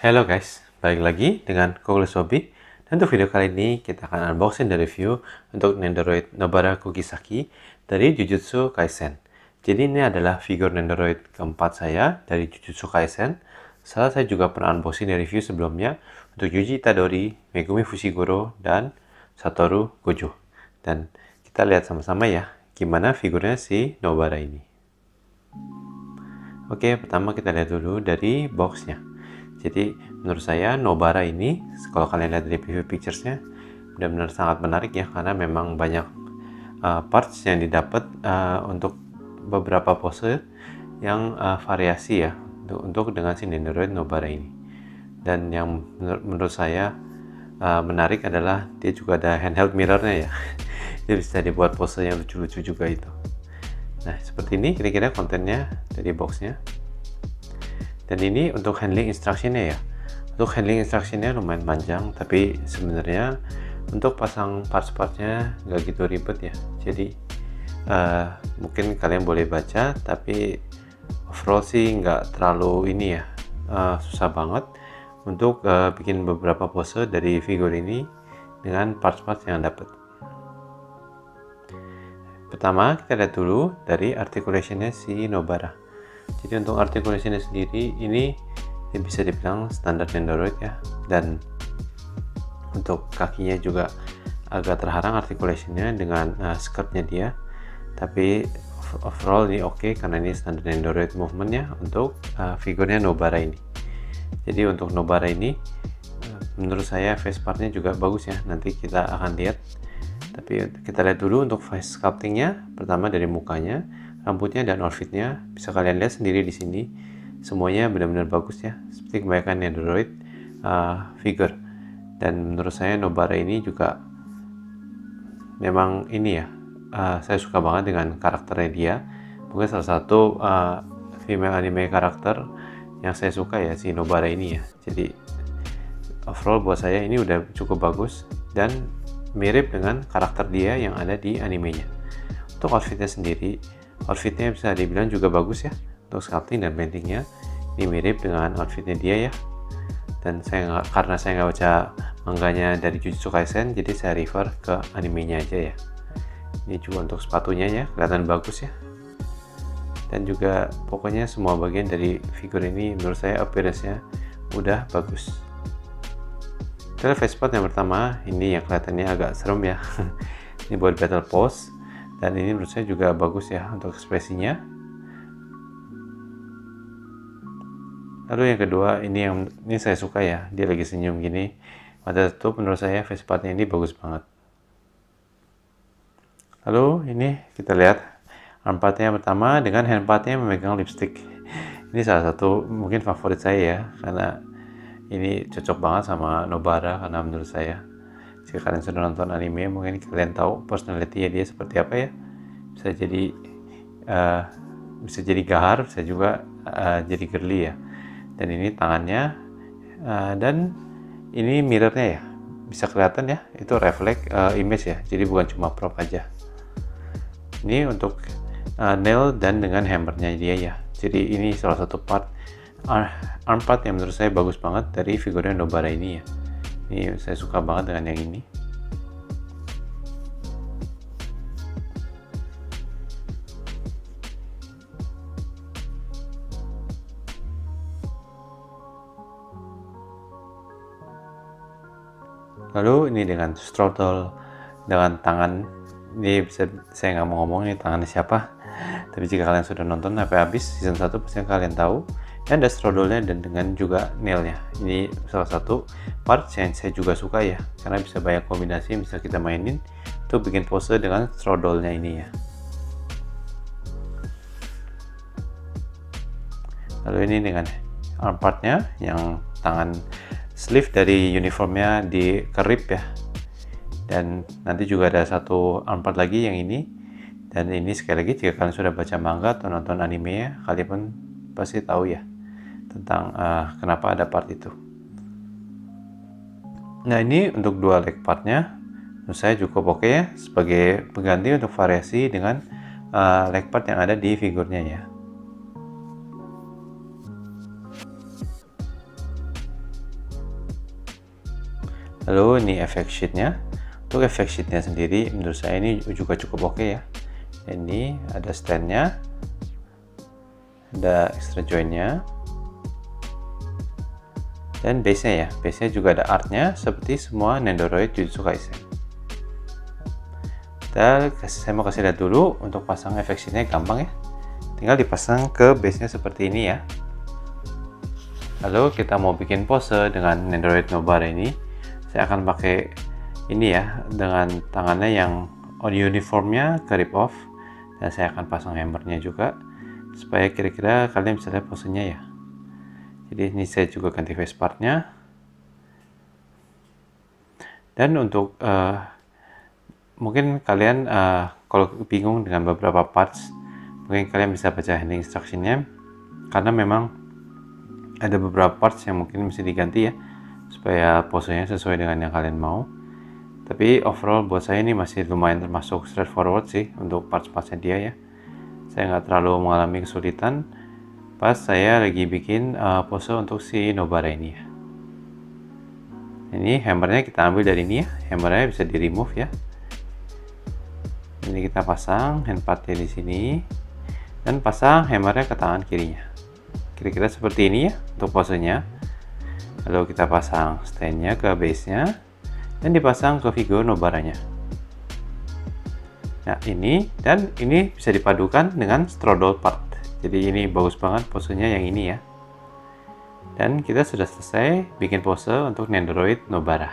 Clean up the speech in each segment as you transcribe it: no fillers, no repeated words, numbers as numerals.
Halo guys, balik lagi dengan Koglus Hobby. Dan untuk video kali ini kita akan unboxing dan review untuk Nendoroid Nobara Kugisaki dari Jujutsu Kaisen. Jadi ini adalah figur Nendoroid keempat saya dari Jujutsu Kaisen. Saya juga pernah unboxing dan review sebelumnya untuk Yuji Itadori, Megumi Fushiguro, dan Satoru Gojo. Dan kita lihat sama-sama ya gimana figurnya si Nobara ini. Oke, pertama kita lihat dulu dari boxnya. Jadi menurut saya Nobara ini, kalau kalian lihat dari preview picturesnya, benar-benar sangat menarik ya, karena memang banyak parts yang didapat untuk beberapa pose yang variasi ya, untuk dengan si Nendoroid Nobara ini. Dan yang menurut saya menarik adalah dia juga ada handheld mirrornya ya. Dia bisa dibuat pose yang lucu-lucu juga itu. Nah seperti ini kira-kira kontennya dari boxnya. Dan ini untuk handling instructionnya ya. Untuk handling instructionnya lumayan panjang, tapi sebenarnya untuk pasang parts-partnya nggak gitu ribet ya. Jadi mungkin kalian boleh baca, tapi overall sih nggak terlalu ini ya, susah banget untuk bikin beberapa pose dari figur ini dengan parts-parts yang dapat. Pertama kita lihat dulu dari articulationnya si Nobara. Jadi untuk articulationnya sendiri ini bisa dibilang standar Nendoroid ya, dan untuk kakinya juga agak terhalang articulationnya dengan skirtnya dia, tapi overall ini oke karena ini standar Nendoroid movementnya untuk figurnya Nobara ini. Jadi untuk Nobara ini menurut saya face partnya juga bagus ya, nanti kita akan lihat. Tapi kita lihat dulu untuk face sculptingnya. Pertama dari mukanya, rambutnya, dan outfitnya. Bisa kalian lihat sendiri di sini, semuanya benar-benar bagus ya, seperti kebanyakan Nendoroid figure. Dan menurut saya Nobara ini juga memang ini ya, saya suka banget dengan karakternya dia. Mungkin salah satu female anime karakter yang saya suka ya, si Nobara ini ya. Jadi overall buat saya ini udah cukup bagus dan mirip dengan karakter dia yang ada di animenya. Untuk outfitnya sendiri, outfitnya bisa dibilang juga bagus ya. Untuk sculpting dan paintingnya ini mirip dengan outfitnya dia ya. Dan karena saya nggak baca manganya dari Jujutsu Kaisen, jadi saya refer ke animenya aja ya. Ini juga untuk sepatunya ya, kelihatan bagus ya. Dan juga pokoknya semua bagian dari figur ini menurut saya appearance-nya udah bagus. Kita face part yang pertama, ini yang kelihatannya agak serem ya. Ini buat battle pose, dan ini menurut saya juga bagus ya untuk ekspresinya. Lalu yang kedua, ini saya suka ya, dia lagi senyum gini, mata tutup. Menurut saya face partnya ini bagus banget. Lalu ini kita lihat arm partnya yang pertama dengan hand partnya memegang lipstick. Ini salah satu mungkin favorit saya ya, karena ini cocok banget sama Nobara. Karena menurut saya, jika kalian sudah nonton anime, mungkin kalian tahu personality dia seperti apa ya. Bisa jadi gahar, bisa juga jadi girly ya. Dan ini tangannya, dan ini mirrornya ya, bisa kelihatan ya, itu reflect image ya, jadi bukan cuma prop aja. Ini untuk nail dan dengan hammernya dia ya. Jadi ini salah satu part arm part yang menurut saya bagus banget dari figurnya Nobara ini ya. Ini saya suka banget dengan yang ini. Lalu ini dengan strudel dengan tangan, ini bisa, saya nggak mau ngomong ini tangannya siapa, tapi jika kalian sudah nonton sampai habis season 1 pasti kalian tahu. Dan ada strodelnya dan dengan juga nailnya. Ini salah satu part yang saya juga suka ya, karena bisa banyak kombinasi yang bisa kita mainin untuk bikin pose dengan strodelnya ini ya. Lalu ini dengan arm partnya, yang tangan sleeve dari uniformnya di kerip ya. Dan nanti juga ada satu arm part lagi yang ini. Dan ini sekali lagi, jika kalian sudah baca manga atau nonton anime ya, kalian pun pasti tahu ya tentang kenapa ada part itu. Nah ini untuk dua leg partnya menurut saya cukup oke ya, sebagai pengganti untuk variasi dengan leg part yang ada di figurnya ya. Lalu ini efek sheetnya. Untuk efek sheetnya sendiri menurut saya ini juga cukup oke ya. Ini ada standnya, ada extra jointnya, dan base-nya ya. Base-nya juga ada artnya seperti semua Nendoroid Jujutsu Kaisen. Saya mau kasih lihat dulu untuk pasang efek sheetnya, gampang ya. Tinggal dipasang ke base-nya seperti ini ya. Lalu kita mau bikin pose dengan Nendoroid Nobara ini. Saya akan pakai ini ya, dengan tangannya yang on uniformnya ke rip off, dan saya akan pasang hammernya juga supaya kira-kira kalian bisa lihat posenya ya. Jadi ini saya juga ganti face partnya. Dan untuk mungkin kalian kalau bingung dengan beberapa parts, mungkin kalian bisa baca handling instructionnya, karena memang ada beberapa parts yang mungkin mesti diganti ya, supaya posenya sesuai dengan yang kalian mau. Tapi overall buat saya ini masih lumayan termasuk straightforward sih untuk parts-partsnya dia ya. Saya nggak terlalu mengalami kesulitan pas saya lagi bikin pose untuk si Nobara ini ya. Ini hammernya kita ambil dari ini ya, hammernya bisa di remove ya. Ini kita pasang hand partnya di sini, dan pasang hammernya ke tangan kirinya. Kira-kira seperti ini ya untuk posenya. Lalu kita pasang standnya ke base-nya, dan dipasang ke figur Nobaranya. Nah ini, dan ini bisa dipadukan dengan straddle part. Jadi ini bagus banget posenya yang ini ya. Dan kita sudah selesai bikin pose untuk Nendoroid Nobara.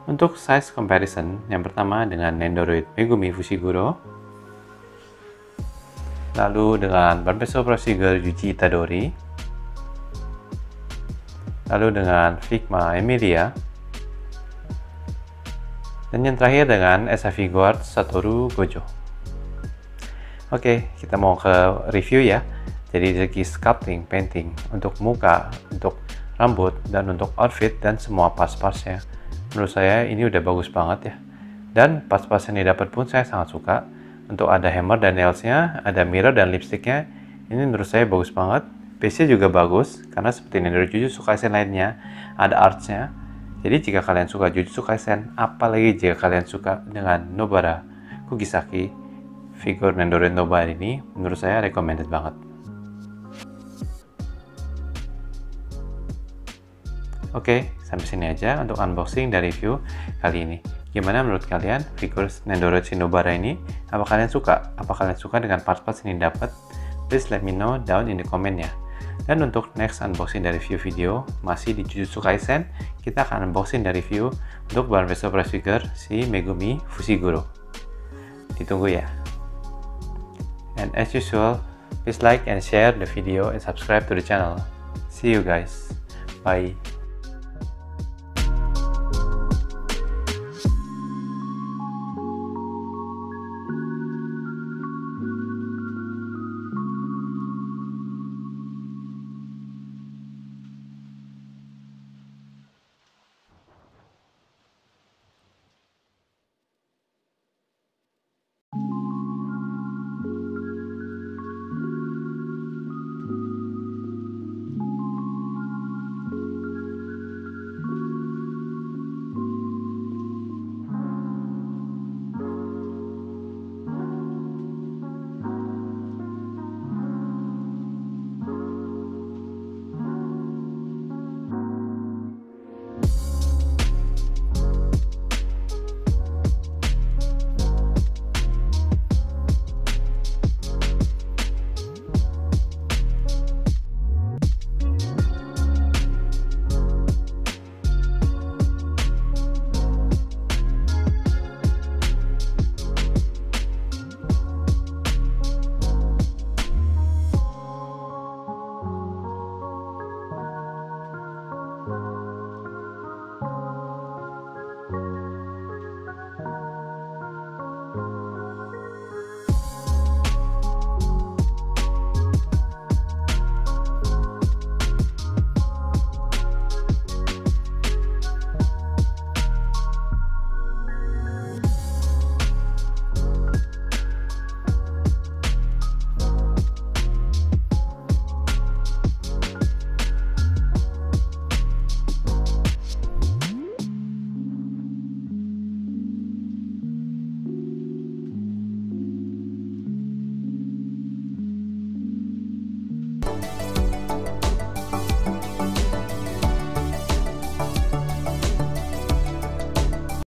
Untuk size comparison, yang pertama dengan Nendoroid Megumi Fushiguro, lalu dengan Barbed Pro Figure Yuji Itadori, lalu dengan Figma Emilia, dan yang terakhir dengan SFI Guard Satoru Gojo. Oke, kita mau ke review ya. Jadi dari segi sculpting, painting, untuk muka, untuk rambut, dan untuk outfit, dan semua parts-partsnya, menurut saya ini udah bagus banget ya. Dan parts-parts yang didapat pun saya sangat suka. Untuk ada hammer dan nails-nya, ada mirror dan lipsticknya, ini menurut saya bagus banget. Base-nya juga bagus, karena seperti Nendoroid Jujutsu Kaisen lainnya, ada arts-nya. Jadi jika kalian suka Jujutsu Kaisen, apalagi jika kalian suka dengan Nobara Kugisaki, figur Nendoroid Nobara ini menurut saya recommended banget. Oke, sampai sini aja untuk unboxing dan review kali ini. Gimana menurut kalian figur Nendoroid Nobara ini? Apa kalian suka? Apa kalian suka dengan parts-parts yang dapat? Please let me know down in the comment ya. Dan untuk next unboxing dan review video masih di Jujutsu Kaisen, kita akan unboxing dan review untuk Barbed Pro Figure si Megumi Fushiguro. Ditunggu ya. And as usual, please like and share the video and subscribe to the channel. See you guys. Bye.